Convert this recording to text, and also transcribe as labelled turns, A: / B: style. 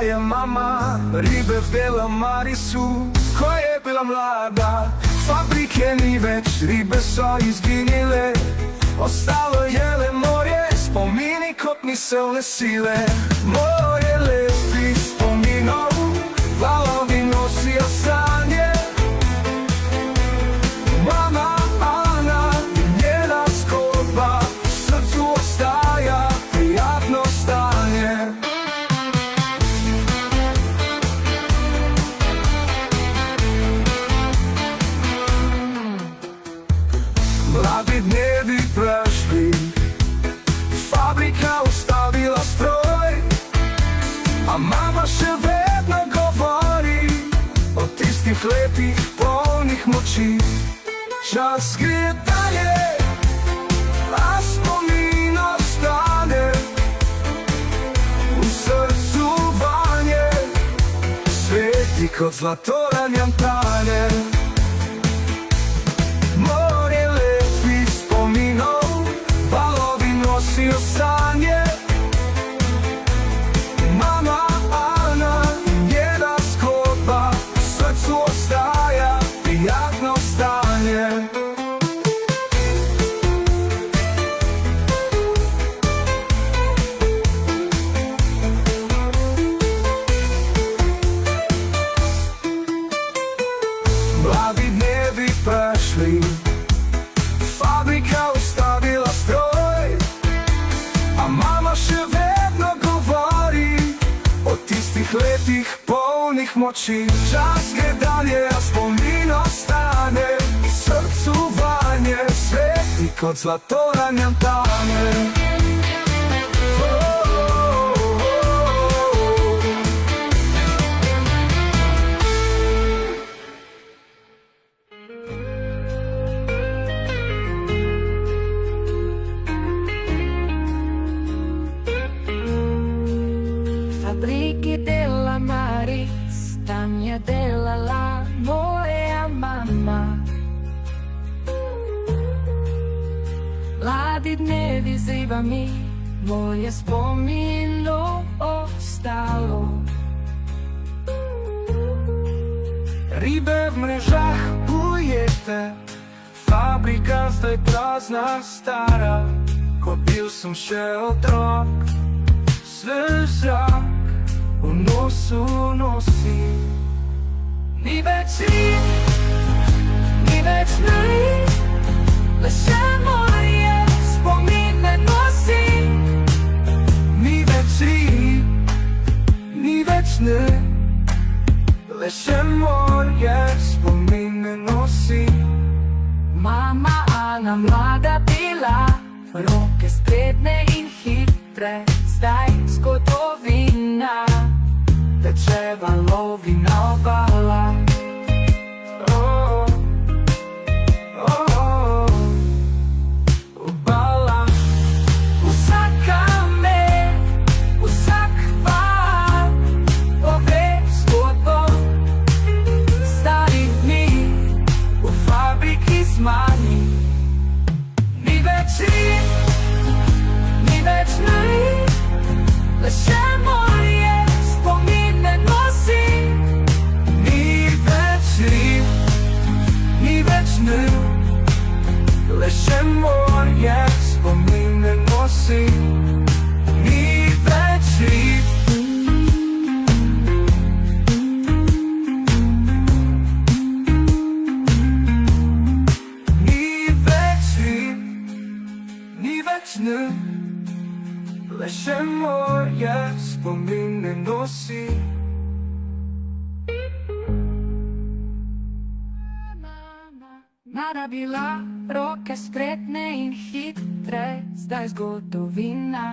A: je mama ribe vdela Marisu, ko je bila mlada. Fabrike ni več, ribe so izginile, ostalo je le morje, spomini kot miselne sile. Morje lepih spominov, valovi nosijo sanje. Mama Ana in njena zgodba, v srcu ostaja prijatno stanje. Mladi dnevi prešli, fabrika ustavila stroj, a mama še vedno govori o tistih lepih, polnih moči. Čas gre dalje, a spomin ostane, v srcu vanje sveti kot zlato ranjan tane. Nosijo sanje. Mama Ana in njena zgodba, v srcu ostaja prijatno stanje. Mladi dnevi prešli, fabrika ustavila stroj, a mama še vedno govori o tistih letih, polnih moči. Čas gre dalje, a spomin ostane, v srcu vanje sveti kot zlato ranjan tane.
B: Fabriki della Maris, tam je delala moja mama. Mladi dnevi z ribami, moje spomino ostalo.
A: Ribe v mrežah ujete, fabrika zdaj prazna, stara. Ko bil sem še otrok, svež zrak v nosu nosi. Ni več rib, ni več naj, le še morje spomine nosi. Ni več rib, ni več naj, le še morje spomine nosi.
B: Mama Ana mlada bila, roke spretne in hitre, zdaj zgodovina teče valovi na obala. Obala. Vsaka me, vsak val pove zgodbo starih dni v fabriki z mani. Ni več rib, ni več naj, le še morje spomine nosi. Ni več rib, ni več naj, le še morje spomine nosi. Ni več rib. Ni več rib, ni več naj, le še morje spomine nosi. Mlada bila, roke spretne in hitre, zdaj zgodovina